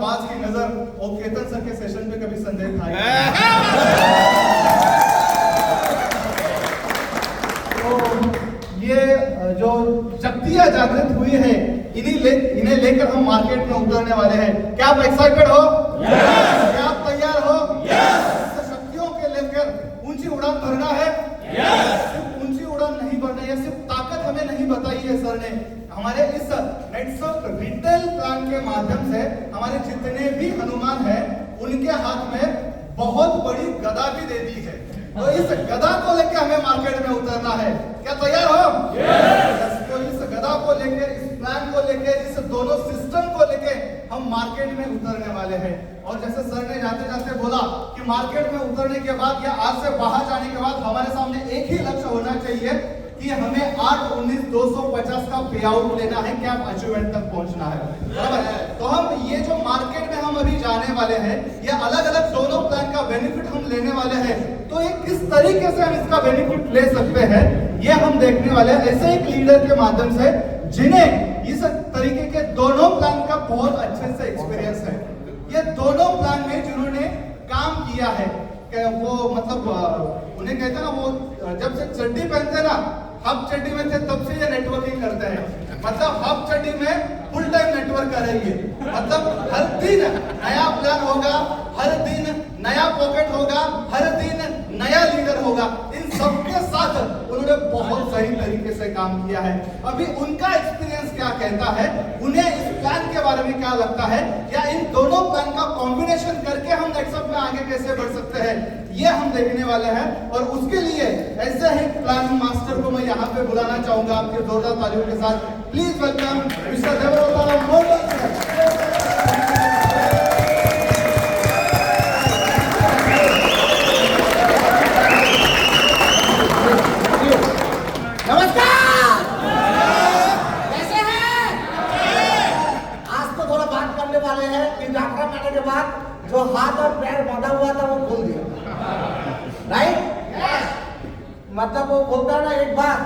आज की नजर और केतन सर के सेशन पे कभी संदेह था? तो ये जो शक्तियां जागृत हुई है इन्हें लेकर हम मार्केट में उतरने वाले हैं। क्या आप एक्साइटेड हो? क्या आप तैयार हो? शक्तियों के लेकर ऊंची उड़ान भरना है। सिर्फ ऊंची उड़ान नहीं भरना है, सिर्फ ताकत हमें नहीं बताई है सर ने। हमारे इस नेटसप रिटेल प्लान के माध्यम से हमारे जितने भी हनुमान हैं उनके हाथ में बहुत बड़ी गदा भी दे दी है। तो इस गदा को लेकर हमें मार्केट में उतरना है। क्या तैयार हो? तो इस गदा को लेकर, इस प्लान को लेकर, इस दोनों सिस्टम को लेकर हम मार्केट में उतरने वाले हैं। और जैसे सर ने जाते जाते बोला कि मार्केट में उतरने के बाद या आज से बाहर जाने के बाद हमारे सामने एक ही लक्ष्य होना चाहिए कि हमें 8-19-250 का पे आउट लेना है, क्या अचीवमेंट तक पहुंचना है, बराबर है। तो हम ये जो मार्केट में हम अभी जाने वाले हैं, ये अलग अलग दोनों प्लान का बेनिफिट हम लेने वाले हैं। तो ये किस तरीके से हम इसका बेनिफिट ले सकते हैं ये हम देखने वाले हैं, ऐसे एक लीडर के माध्यम से जिन्हें इस तरीके के दोनों प्लान का बहुत अच्छे से एक्सपीरियंस है। ये दोनों प्लान में जिन्होंने काम किया है, वो मतलब उन्हें कहते हैं ना, वो जब से चड्डी पहनते ना, हब चड्डी में थे तब से ये नेटवर्किंग करते हैं। मतलब हब चड्डी में फुल टाइम नेटवर्क करेंगे। मतलब हर दिन नया प्लान होगा, हर दिन नया पॉकेट होगा, हर दिन नया लीडर होगा। इन सबके साथ उन्होंने बहुत सही तरीके से काम किया है। अभी उनका एक्सपीरियंस क्या कहता है, उन्हें इस प्लान के बारे में क्या लगता है, या इन दोनों प्लान का कॉम्बिनेशन करके हम नेटसप में आगे कैसे बढ़ सकते हैं, ये हम देखने वाले हैं। और उसके लिए ऐसे ही प्लान मास्टर को मैं यहाँ पे बुलाना चाहूंगा आपके जोरदार तालियों के साथ। Please welcome mister Devvrat modak sir. जो हाथ और पैर बांधा हुआ था वो खोल दिया, राइट? मतलब वो बोलता है ना एक बार,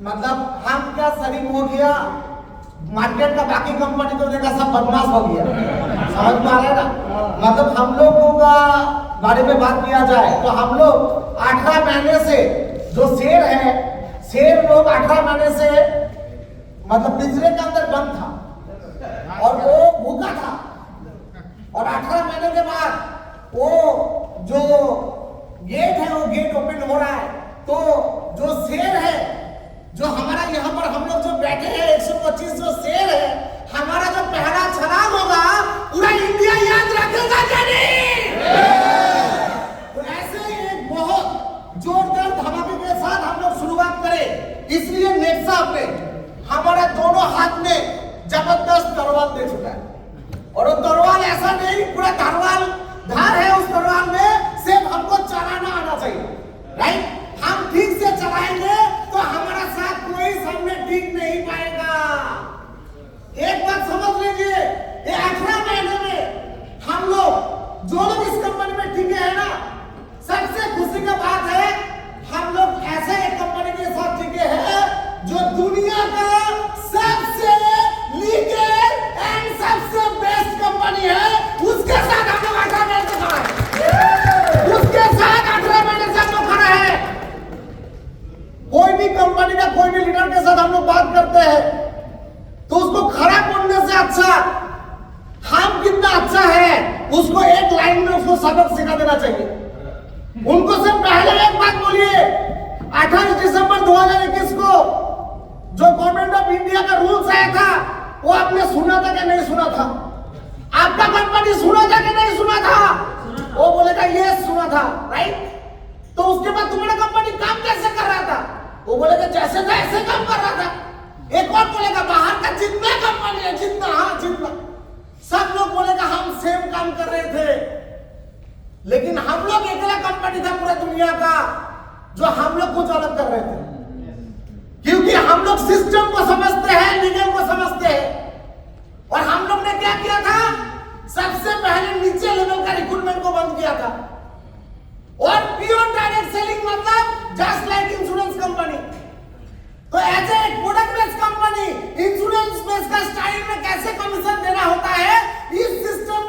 मतलब हम क्या शरीफ हो गया, मार्केट का बाकी कंपनी तो देखा सब बदमाश हो गया। समझ में आ रहा है ना? मतलब हम लोगों का बारे में बात किया जाए तो हम लोग 18 महीने से जो शेर है, शेर लोग 18 महीने से मतलब पिंजरे के अंदर बंद था और वो भूखा था। और 18 महीने के बाद वो जो गेट है वो गेट ओपन हो रहा है। तो जो शेर है, जो हमारा यहाँ पर हम लोग जो बैठे हैं 125 जो शेर है, हमारा जो पहला छलांग होगा पूरा इंडिया याद रखेगा क्या नहीं? तो ऐसे ही एक बहुत जोरदार धमाके के साथ हम लोग शुरुआत करें। इसलिए नेटसप ने हमारे दोनों हाथ में जबरदस्त तलवार दे चुका है। और वो तलवार ऐसा नहीं पूरा तलवार धार है, उस तलवार में सिर्फ हमको चलाना आना चाहिए, राइट? हम ठीक से चलाएंगे तो हमारा साथ कोई सामने टिक नहीं पाएगा। एक बात समझ लीजिए, ये 18 महीने में हम लोग जो लोग इस कंपनी में टिके हैं ना, सबसे खुशी का बात है हम लोग ऐसे एक कंपनी के साथ टिके हैं जो दुनिया का सबसे लीगल एंड सबसे बेस्ट कंपनी है। उसके साथ हम लोग 18 महीने से खड़ा है, उसके साथ 18 महीने से हम लोग खड़ा है। कोई भी कंपनी का कोई भी लीडर के साथ हम लोग बात करते हैं तो उसको खड़ा बोलने से अच्छा हम कितना अच्छा है उसको एक लाइन में उसको सबक सिखा देना चाहिए। उनको से पहले एक बात बोलिए, 28 दिसंबर 2021 को जो गवर्नमेंट ऑफ इंडिया का रूल्स आया था वो आपने सुना था कि नहीं सुना था? आपका कंपनी सुना था कि नहीं सुना था? वो बोलेगा ये सुना था, राइट? तो उसके बाद तुम्हारा कंपनी काम कैसे कर रहा था? वो बोलेगा जैसे था ऐसे काम कर रहा था। एक और बोलेगा बाहर का जितना कंपनी है, जितना, हाँ जितना, सब लोग बोलेगा हम सेम काम कर रहे थे। लेकिन हम लोग अकेला कंपनी था पूरा दुनिया का जो हम लोग कुछ अलग कर रहे थे, क्योंकि हम लोग सिस्टम को समझते हैं, लीगल को समझते हैं। और हम लोग ने क्या किया था, सबसे पहले नीचे लेवल का रिक्रूटमेंट को बंद किया था और प्योर डायरेक्ट सेलिंग, मतलब जस्ट लाइक इंश्योरेंस कंपनी। तो as a product based company insurance based का स्टाइल में कैसे कमीशन देना होता है, इस सिस्टम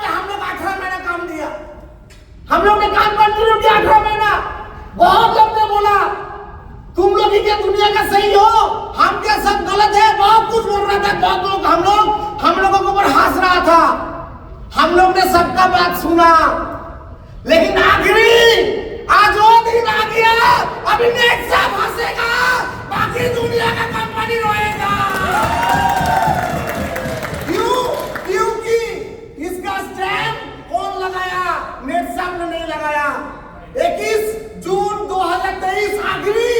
नहीं हो, हम क्या सब गलत है, बहुत कुछ बोल रहा था, बहुत लोग हम लोगों के ऊपर हंस रहा था, हम लोग ने सबका बात सुना, लेकिन आखिरी आज वो दिन आ गया, अभी नेट साहब हंसेगा, बाकी दुनिया का कंपनी रोएगा। क्योंकि इसका स्टैम्प कौन लगाया? नेट साहब ने नहीं लगाया। 21 जून 2023 आखिरी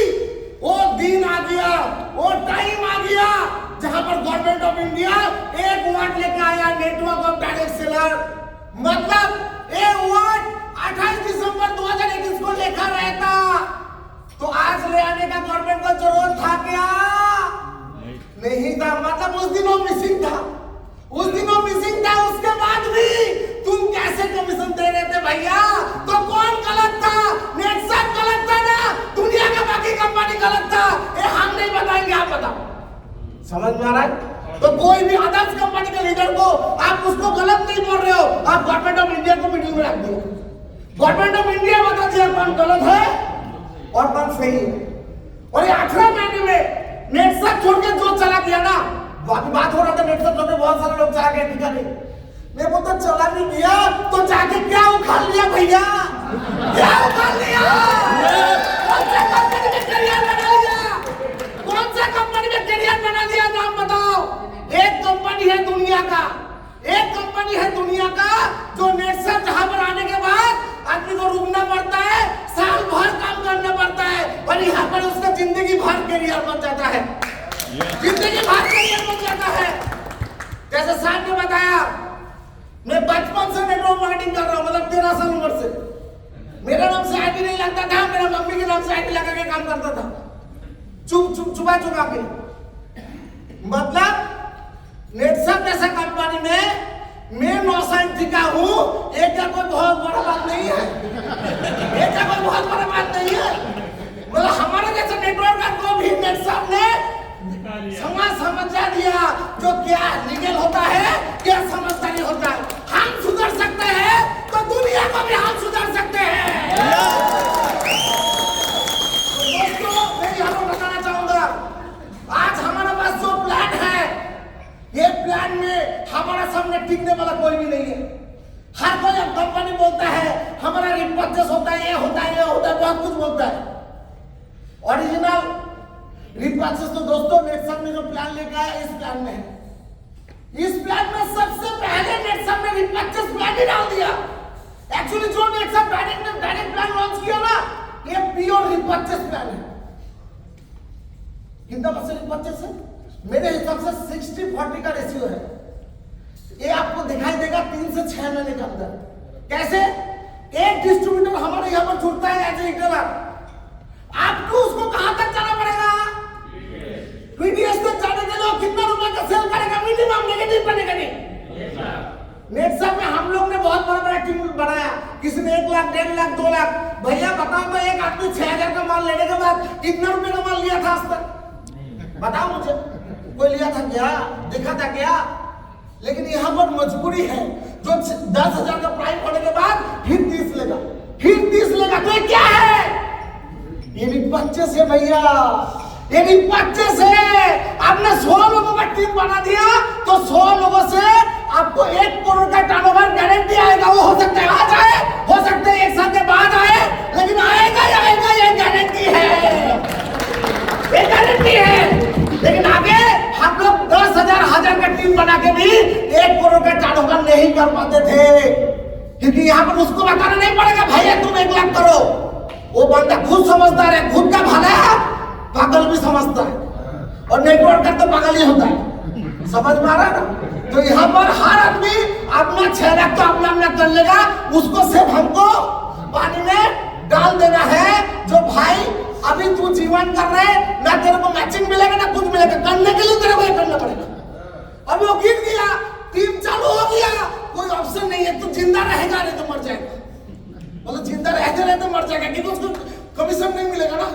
वो दिन आ गया, वो टाइम आ गया जहां पर गवर्नमेंट ऑफ इंडिया एक वर्ड लेके आया, नेटवर्क ऑफ डायरेक्ट सेलर। मतलब ये वर्ड 28 दिसंबर 2021 को लिखा रहता तो आज ले आने का गवर्नमेंट को जरूरत था क्या? नहीं था। मतलब उस दिन वो मिसिंग था, उस दिन वो मिसिंग था। उसके बाद भी तुम कैसे कमीशन दे रहे थे भैया? तो कौन गलत था? नेट साहब गलत था ना? दुनिया का बाकी कंपनी गलत था? ये हम नहीं बताएंगे, आप बताओ। समझ में आ रहा है? तो कोई भी अदर्स कंपनी के लीडर को आप उसको गलत नहीं बोल रहे हो, आप गवर्नमेंट ऑफ इंडिया को मिडिल में रख दो। गवर्नमेंट ऑफ इंडिया बता दिया कौन गलत है और कौन सही है। और ये 18 महीने में नेट साहब छोड़ के जो चला गया ना, बात हो रहा था नेट साहब छोड़ के बहुत सारे लोग चला गए, ठीक है नहीं, मैं वो तो चला नहीं गया तो जाके क्या उखाड़ लिया भैया? क्या उखाड़ लिया? कौन सा कंपनी में करियर बना लिया? कौन सा कंपनी में करियर बना लिया? नाम बताओ। एक कंपनी है दुनिया का, एक कंपनी है दुनिया का जो नेट साहब जहां पर आने के बाद आदमी को रुकना पड़ता है, साल भर काम करना पड़ता है और यहाँ पर उसका जिंदगी भर करियर बन जाता है, जिंदगी भर करियर बन जाता है। जैसे साहब ने बताया, मैं बचपन से नेटवर्क मार्केटिंग कर रहा हूँ, मतलब 13 साल उम्र से। मेरा नाम से आईडी नहीं लगता था, मेरा मम्मी के नाम से आईडी लगा के काम करता था, चुपा के। मतलब नेट साहब जैसा कंपनी में मैं 9 साल का हूँ, एक का कोई बहुत बड़ा बात नहीं है, एक का कोई बहुत बड़ा बात नहीं है। मतलब हमारे जैसे नेटवर्क को भी नेट साहब ने समझा दिया जो क्या लीगल होता है, क्या समझदारी होता है। हम सुधर सकते हैं तो दुनिया को भी हम सुधर सकते हैं। तो दोस्तों, मैं यहाँ पर बताना चाहूंगा, आज हमारे पास जो प्लान है, ये प्लान में हमारा सामने टिकने वाला कोई भी नहीं है। हर कोई अब कंपनी बोलता है हमारा रिपर्चेस होता है, ये होता है, ये होता है, बहुत कुछ बोलता है। ओरिजिनल रिपर्चेस तो दोस्तों नेट साहब ने जो प्लान लेकर आया इस प्लान में है। इस प्लान में सबसे पहले नेट साहब ने रिपर्चेस प्लान ही डाल दिया। एक्चुअली जो नेट साहब डायरेक्ट प्लान लॉन्च किया ना, ये प्योर रिपर्चेस प्लान है। कितना % रिपर्चेस है? मेरे हिसाब से 60-40 का रेशियो है। ये आपको दिखाई देगा 3 से 6 महीने के अंदर। कैसे? एक डिस्ट्रीब्यूटर हमारे यहाँ पर जुड़ता है एज ए रिटेलर, आपको उसको कहां तक जाना पड़ेगा? पीडीएस तक जाने के लिए कितना रुपए का सेल करेगा? मिनिमम नेगेटिव बनेगा नहीं। नेट साहब में हम लोग ने बहुत बड़ा टीम बनाया, किसी ने 1 लाख, 1.5 लाख, 2 लाख। भैया बताओ तो एक आदमी 6000 का माल लेने के बाद कितना रुपए का माल लिया था आज तक? बताओ मुझे, कोई लिया था क्या? दिखा था क्या? लेकिन यहाँ पर मजबूरी है, जो 10,000 का प्राइस होने के बाद फिर 30 लेगा, फिर 30 लेगा। तो ये क्या है? ये भी 25 है भैया, ये भी 25 है। आपने 100 लोगों का टीम बना दिया तो 100 लोगों से आपको 1 करोड़ का टर्नओवर गारंटी आएगा। वो हो सकता है आज आए, हो सकता है 1 साल के बाद आए, लेकिन आएगा ही आएगा, ये गारंटी है, ये गारंटी है। लेकिन आगे हम लोग 10,000 का टीम बना के भी 1 करोड़ का टर्नओवर नहीं कर पाते थे, क्योंकि यहाँ पर उसको बताना नहीं पड़ेगा भैया तुम 1 लाख करो। वो बंदा खुद समझदार है, खुद का भला पागल भी समझता है, और नेटवर्क का तो पागल ही होता है। समझ में आ रहा है ना? तो यहाँ पर हर आदमी अपना 6 लाख तो अपना कर लेगा, उसको सिर्फ हमको पानी में डाल देना है। जो भाई अभी तू जीवन कर रहे, ना तेरे को मैचिंग मिलेगा ना कुछ मिलेगा, करने के लिए तेरे को ये करना पड़ेगा। अब वो गिर गया, टीम चालू हो गया, कोई ऑप्शन नहीं है, तू जिंदा रहेगा नहीं तो मर जाएगा। मतलब जिंदा रहते रहते मर जाएगा, क्योंकि उसको कमीशन नहीं मिलेगा ना,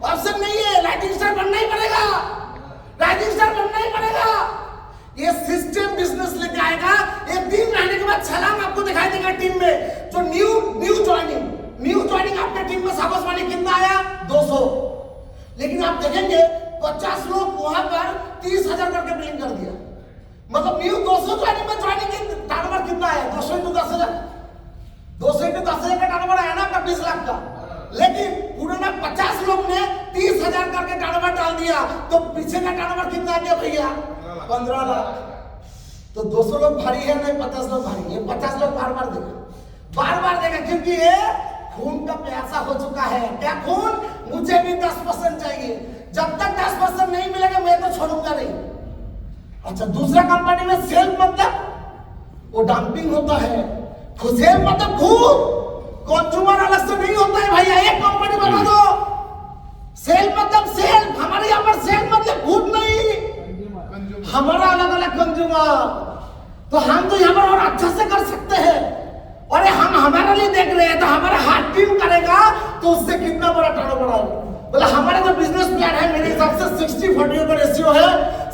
ऑप्शन नहीं है। राइटिंग स्टार बनना ही पड़ेगा, राइटिंग स्टार बनना ही पड़ेगा। ये सिस्टम बिजनेस लेके आएगा। एक 3 महीने के बाद छलांग आपको दिखाई देगा टीम में। जो न्यू ज्वाइनिंग आपके टीम में साबस वाली कितना आया? 200। लेकिन आप देखेंगे 50 लोग वहां पर 30,000 करके बिलिंग कर दिया। मतलब न्यू 200 ज्वाइनिंग में ज्वाइनिंग की टर्नओवर कितना है? 200 इंटू 10,000, 200 इंटू 10,000 का टर्नओवर आया ना आपका 20 लाख का। लेकिन पुराना 50 लोग ने 30,000 करके टर्नओवर डाल दिया, तो पीछे का टर्नओवर कितना आ गया भैया? 15 लाख। तो 200 लोग भारी है नहीं 50 लोग भारी है? 50 लोग बार बार देगा क्योंकि ये खून का प्यासा हो चुका है। क्या खून? मुझे भी 10% चाहिए। जब तक 10% नहीं मिलेगा मैं तो छोड़ूंगा नहीं। अच्छा, दूसरा कंपनी में सेल मतलब वो डंपिंग होता है, सेल मतलब खून, कंज्यूमर अलग से नहीं होता है भैया। एक कंपनी बता दो, सेल मतलब सेल। हमारे यहाँ पर सेल मतलब खून नहीं, हमारा अलग अलग कंज्यूमर। तो हम तो यहाँ पर और अच्छा से कर सकते हैं। और हम हमारे लिए देख रहे हैं, तो हमारा हाथ टीम करेगा तो उससे कितना बड़ा टर्नओवर आएगा। बोले हमारा जो बिजनेस प्लान है मेरे हिसाब से 60-40 का रेशियो है।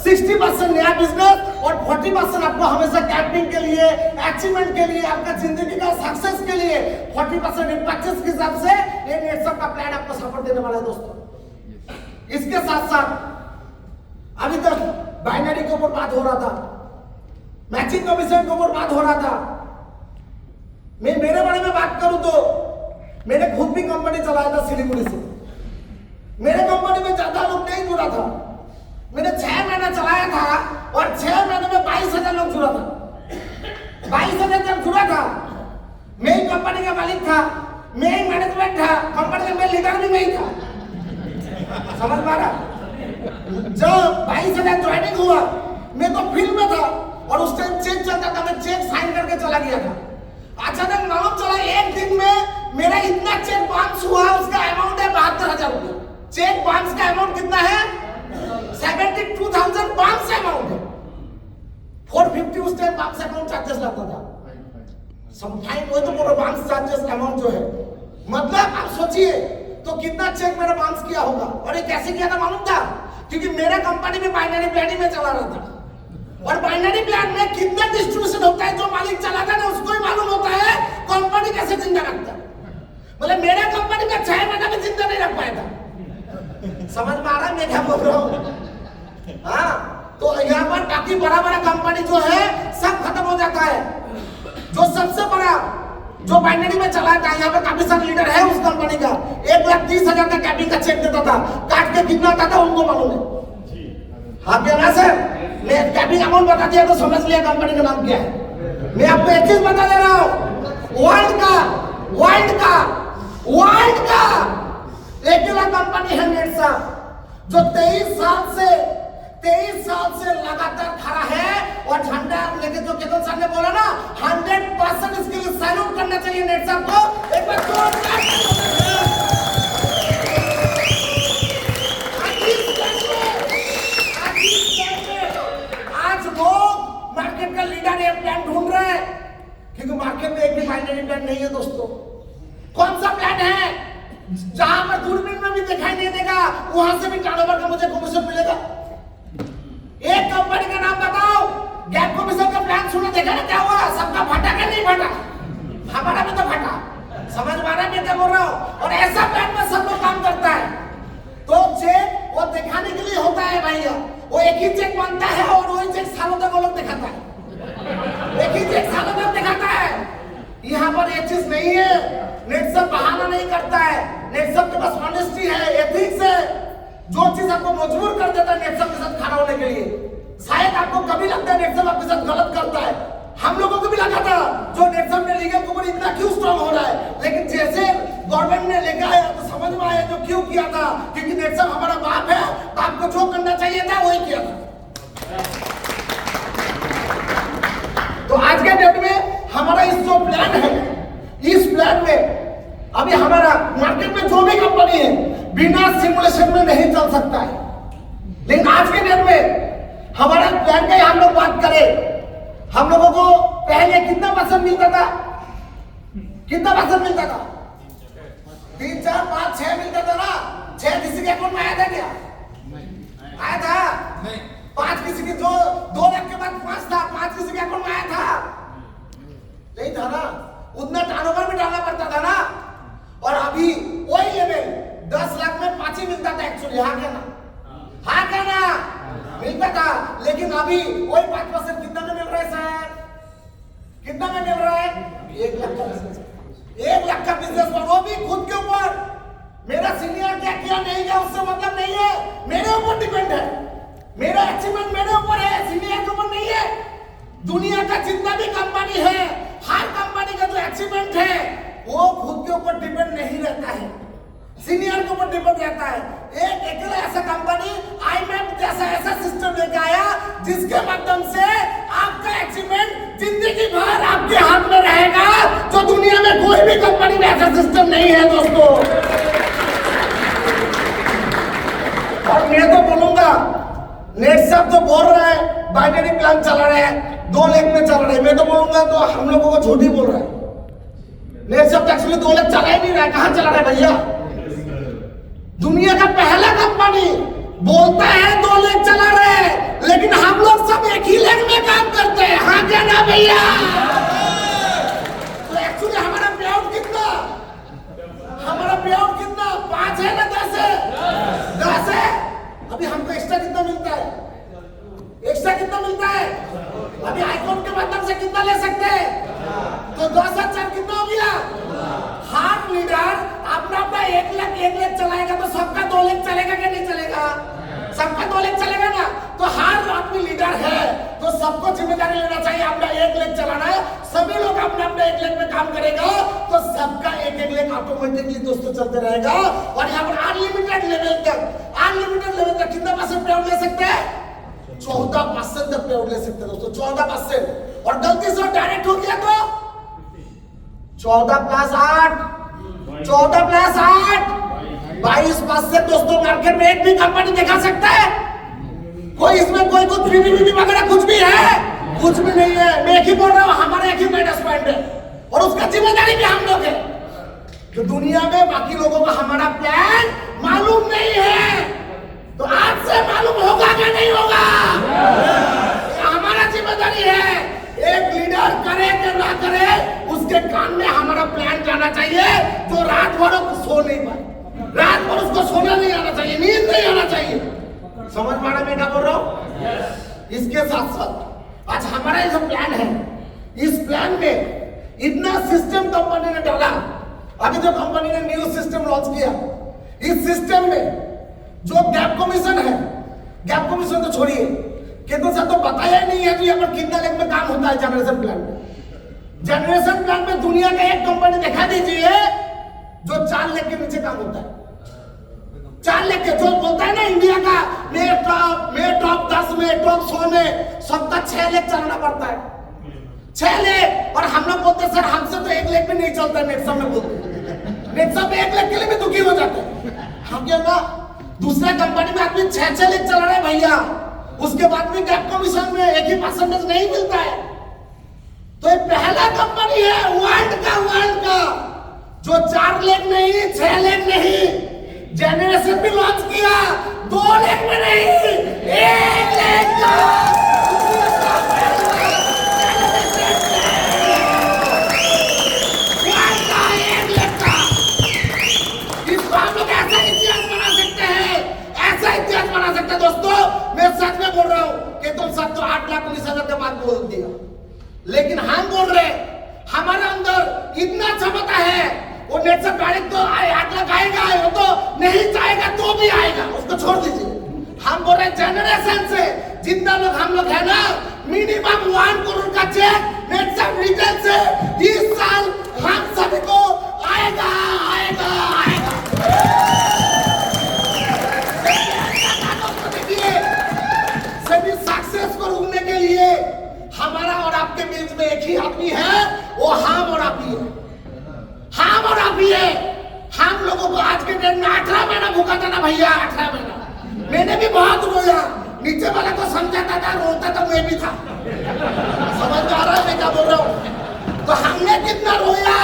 60% नया बिजनेस और 40% आपको हमेशा कैपिंग के लिए, अचीवमेंट के लिए, आपका जिंदगी का सक्सेस के लिए 40% इन 25 के हिसाब से ये नेटवर्क का प्लान आपको सपोर्ट देने वाला है दोस्तों। इसके साथ साथ अभी तक बाइनरी के ऊपर बात हो रहा था, मैचिंग कमीशन के ऊपर बात हो रहा था। मैं मेरे बारे में बात करूं तो मैंने खुद भी कंपनी चलाया था सिलीगुड़ी से। मेरे कंपनी में ज्यादा लोग नहीं जुड़ा था। मैंने 6 महीना चलाया था और 6 महीने में 22,000 लोग जुड़ा था। 22,000 जब जुड़ा था, मैं ही कंपनी का मालिक था, मैं ही मैनेजमेंट था, कंपनी में मैं लीडर भी मैं ही था। समझ पा रहा? जब 22,000 ज्वाइनिंग हुआ मैं तो फील्ड में था और उस टाइम चेक चलता था, मैं चेक साइन करके चला गया था। अचानक मालूम चला एक दिन में मेरा इतना चेक बाउंस हुआ, उसका अमाउंट है 72,000 रुपये। चेक बाउंस का अमाउंट कितना है? 72,000 बाउंस अमाउंट है। 450 उस टाइम बाउंस अमाउंट चार्जेस लगता था। समटाइम वो तो पूरा बाउंस चार्जेस अमाउंट जो है, मतलब आप सोचिए तो कितना चेक मैंने बाउंस किया होगा। और ये कैसे किया था मालूम था? क्योंकि मेरा कंपनी में बाइनरी प्लानिंग में चला रहा था और बाइनरी प्लान में कितना डिस्ट्रीब्यूशन होता है जो मालिक चलाता है ना उसको ही मालूम होता है कंपनी कैसे जिंदा रखता है। बोले मेरे कंपनी में 6 महीना में जिंदा नहीं रख पाया था। समझ में आ रहा है मैं क्या बोल रहा हूँ? हाँ, तो यहाँ पर बाकी बड़ा कंपनी जो है सब खत्म हो जाता है। जो सबसे बड़ा जो बाइनरी में चलाता है, यहाँ पर काफी सारे लीडर है उस कंपनी का, 1,30,000 का कैबिन का चेक देता था, काट के कितना आता था उनको मालूम है। हाँ क्या ना सर, मैं कैबिन अमाउंट बता दिया तो समझ लिया कंपनी का नाम क्या है। मैं आपको एक चीज बता दे रहा हूँ, वर्ल्ड का अकेला कंपनी है नेटवर्क जो 23 साल से लगातार खड़ा है और झंडा लेके, जो केतन सर ने बोला ना 100% इसके लिए सैल्यूट करना चाहिए नेटवर्क को। एक बार जोरदार आज लोग मार्केट का लीडर ये प्लान ढूंढ रहे हैं क्योंकि मार्केट में एक भी बाइनरी प्लान नहीं है दोस्तों। कौन सा प्लान है जहां पर दूरबीन में भी दिखाई नहीं देगा, वहां से भी टर्नओवर का मुझे कमीशन मिलेगा? एक कंपनी का नाम बताओ, गैप कमीशन का प्लान सुना, देखा ना क्या हुआ? सबका फटा क्या नहीं फटा? हमारा भी तो फटा। समझ में आ रहा है मैं क्या बोल रहा हूँ? और ऐसा प्लान में सब लोग काम करता है। तो चेक वो दिखाने के लिए होता है भैया, वो एक ही चेक बनता है और वही चेक सालों तक वो लोग दिखाता है। एक ही चेक सालों तक दिखाता है। यहाँ पर ये चीज नहीं है। नेटवर्क बहाना नहीं करता है, नेटवर्क के पास ऑनेस्टी है, एथिक्स है। जो चीज आपको मजबूर कर देता है नेटवर्क के साथ खड़ा होने के लिए, शायद आपको कभी लगता है नेटवर्क आपके साथ गलत करता है। हम लोगों को भी लगा था जो नेटवर्क में लीगल के ऊपर इतना क्यों स्ट्रांग हो रहा है, लेकिन जैसे गवर्नमेंट ने लेकर आया तो समझ में आया जो क्यों किया था, क्योंकि नेटवर्क हमारा बाप है, बाप को जो करना चाहिए था वही किया था। तो आज के डेट में हमारा इस जो प्लान है, इस प्लान में अभी हमारा मार्केट में जो भी कंपनी है बिना सिमुलेशन में नहीं चल सकता है। लेकिन आज के डेट में हमारा प्लान का हम लोग बात करें, हम लोगों को पहले कितना % मिलता था? कितना % मिलता था? 3, 4, 5, 6 मिलता था ना। 6 किसी के अकाउंट में आया था क्या? आया था? नहीं। 5 किसी के, जो 2 लाख के बाद 5 था, 5 किसी के अकाउंट में आया था? नहीं था ना। उतना टर्नओवर भी डालना पड़ता था ना। और अभी वही लेवल 10 लाख में 5 ही मिलता था एक्चुअली। हाँ क्या ना? हाँ क्या ना मिलता था, लेकिन अभी वही 5% कितना में मिल रहा है सर? कितना में मिल रहा है? 1 लाख का बिजनेस, 1 लाख का बिजनेस, वो भी खुद के ऊपर। मेरा सीनियर क्या किया नहीं किया उससे मतलब नहीं है, मेरे ऊपर डिपेंड है। मेरा अचीवमेंट मेरे ऊपर है, सीनियर के ऊपर नहीं है। दुनिया का जितना भी कंपनी है, हर कंपनी का जो अचीवमेंट है वो खुद के ऊपर डिपेंड नहीं रहता है, सीनियर के ऊपर डिपेंड रहता है। एक अकेला ऐसा कंपनी आईमैप जैसा ऐसा सिस्टम लेके आया जिसके माध्यम से आपका अचीवमेंट जिंदगी भर आपके हाथ में रहेगा, जो दुनिया में कोई भी कंपनी में ऐसा सिस्टम नहीं है दोस्तों। और मैं तो बोलूंगा, नेट साहब तो बोल रहा है बाइनरी प्लान चला रहे हैं, 2 लाख में चल रहे हैं, मैं तो बोलूंगा तो हम लोगों को झूठ ही बोल रहा है। नेट साहब एक्चुअली 2 लाख चला ही नहीं रहा है, कहां चला रहा है भैया? दुनिया का पहला कंपनी बोलता है 2 लाख चला रहे हैं, लेकिन हम लोग सब एक ही लाख में काम करते हैं, हाँ क्या ना भैया? तो एक्चुअली हमारा पे आउट कितना, हमारा पे आउट कितना 5 है ना 10 है? 10 है। अभी हमको एक्स्ट्रा कितना मिलता है? एक्स्ट्रा कितना मिलता है? अभी आईफोन के माध्यम से कितना ले सकते हैं? तो 10 और 4 कितना हो गया? हार्ट लीडर अपना अपना 1 लाख चलाएगा तो सबका 2 लाख चलेगा क्या नहीं चलेगा? सबका 2 लाख चलेगा ना। तो हर आदमी लीडर है तो सबको जिम्मेदारी लेना चाहिए, अपना 1 लाख चलाना है। सभी लोग अपना अपना 1 लाख में काम करेगा तो सबका 1 लाख ऑटोमेटिकली दोस्तों चलते रहेगा। और यहाँ पर अनलिमिटेड लेवल तक कितना परसेंट पे आउट ले सकते हैं? 14% तक पे आउट ले सकते हैं दोस्तों, 14%। और गलती से डायरेक्ट हो गया तो 14 प्लस 8, 22% दोस्तों। मार्केट में एक भी कंपनी दिखा सकता है कोई? इसमें कोई कुछ बीबी वगैरह कुछ भी है? कुछ भी नहीं है। मैं एक ही बोल रहा हूं, हमारा एक ही मैनेजमेंट है और उसका जिम्मेदारी भी हम लोग है। जो दुनिया में बाकी लोगों को हमारा प्लान मालूम नहीं है, तो आज से मालूम होगा क्या नहीं होगा? हमारा जिम्मेदारी है। एक लीडर करे कि ना करे, उसके कान में हमारा प्लान जाना चाहिए। जो रात भर सो नहीं पाए, रात भर उसको सोना नहीं आना चाहिए, नींद नहीं आना चाहिए। समझ पा रहे मैं क्या बोल रहा हूं? इसके साथ साथ आज हमारा जो प्लान है, इस प्लान में इतना सिस्टम कंपनी ने डाला। अभी जो कंपनी ने न्यू सिस्टम लॉन्च किया, इस सिस्टम में जो गैप कमीशन है, गैप कमीशन तो छोड़िए, कितना सा तो बताया ही नहीं है कि यहाँ पर कितना लाख में काम होता है जनरेशन प्लान में। जनरेशन प्लान में दुनिया का एक कंपनी दिखा दीजिए जो 4 लाख के नीचे काम होता है। 4 लाख के जो बोलता है ना इंडिया का में टॉप 10 में टॉप 100 में सबका 6 लाख चलाना पड़ता है, 6 लाख। और हम लोग बोलते सर हमसे तो 1 लाख भी नहीं चलता। नेट सब में बोलते, नेट सब में 1 लाख के लिए भी दुखी हो जाते हैं। हम क्या ना दूसरा कंपनी में आदमी 6 लाख चला रहे भैया, उसके बाद भी गैप कमीशन में 1 ही % नहीं मिलता है। तो ये पहला कंपनी है वर्ल्ड का जो 4 लाख नहीं 6 लाख नहीं, जनरेशन भी लॉन्च किया 2 लाख में नहीं, 1 लाख का। इसको हम लोग ऐसा इतिहास बना सकते हैं, ऐसा इतिहास बना सकते हैं दोस्तों। मैं सच में बोल रहा हूं कि तुम सब तो 8,19,000 के बाद बोल दिया, लेकिन हम बोल रहे हमारे अंदर इतना क्षमता है। वो नेट से डायरेक्ट तो 8 लाख आएगा, वो तो नहीं चाहेगा तो भी आएगा, उसको छोड़ दीजिए। हम बोल रहे जनरेशन से जितना लोग हम लोग है ना, मिनिमम 1 करोड़ का चेक नेट से रिटेल से इस साल हम सभी को आएगा। सभी सक्सेसफुल होने के लिए हमारा और आपके बीच में एक ही आदमी है, वो हम और आप ही है। हम और आप ही है। हम लोगों को आज के डेट में 18 महीना भूखा था ना भैया, 18 महीना। मैंने भी बहुत रोया, नीचे वाला को समझाता था, रोता था, मैं भी था। समझ आ रहा है मैं क्या बोल रहा हूँ? तो हमने कितना रोया,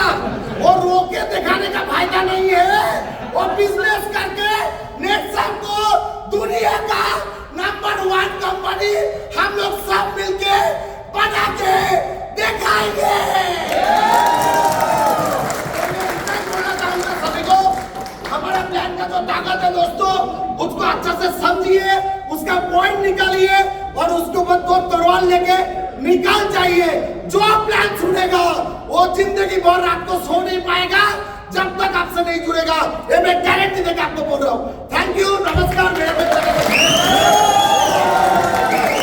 वो रो के दिखाने का फायदा नहीं है। वो बिजनेस करके नेट साहब को दुनिया का नंबर 1 कंपनी हम लोग सब मिलके बना के दिखाएंगे। हमारा प्लान का जो ताकत है दोस्तों, उसको अच्छे से समझिए, उसका पॉइंट निकालिए और उसके ऊपर दो तलवार लेके निकाल जाइए। जो प्लान सुनेगा वो जिंदगी भर रात को सो नहीं पाएगा जब तक आपसे नहीं जुड़ेगा। ये मैं गारंटी देकर आपको बोल रहा हूँ।